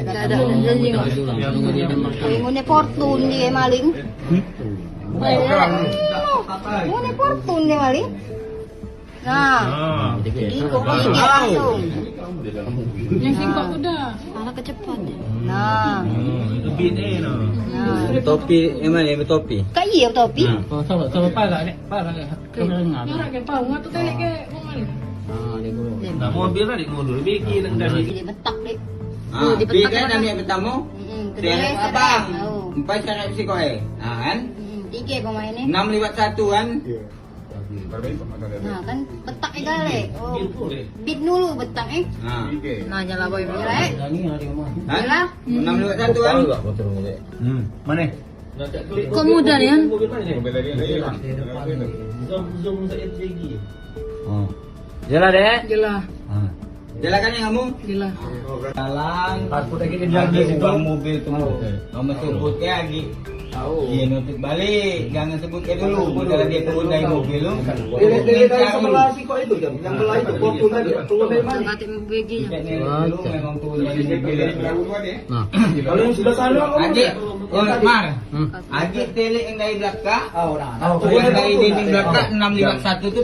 ada. Ngune fortune dia maling. Ngune fortune dia maling. Nah, ikut langsung. Yang singkong udah. Malah kecepatan. Nah, Itu bin no. nah. Topi, mana yang topi? Kak iya topi. Sama pala nek, pala kedengar. Orang ke pau ngatu tele ke mana? Nah, mobil lah di mobil bikin dari Dia betak deh. Ah, bi kan kami bertamu. Kedua Dia abang. tahu. Empat cara si koe. Ah kan? Tiga pemainnya. 6 lewat 1 kan? Nah kan betak gale. Oh, bil pure. bid dulu betak Ah. Nah nyala boy mulai. Hah? 6 lewat 1 kan? Mana? Kok mudah ya? Mobil mana? Mobil tadi hilang. Zoom saya lagi. Oh. Jelas deh. Jelah, Jelas kan yang kamu? jelah. Jalan. Aku lagi Lagi ubah mobil tu. Kamu sebut ke lagi. Dia nutup balik. Jangan sebut ke dulu. Kalau dia turun dari mobil lu. Dari sebelah si kok itu jam. Yang belah itu kok turun dari mana? Ngatik BG nya. Tiketnya dulu memang turun dari mobil. Kalau yang sebelah sana Adik, oh Mar. Adik telik yang dari belakang. Ah, orang. Yang dari dinding belakang 651 tu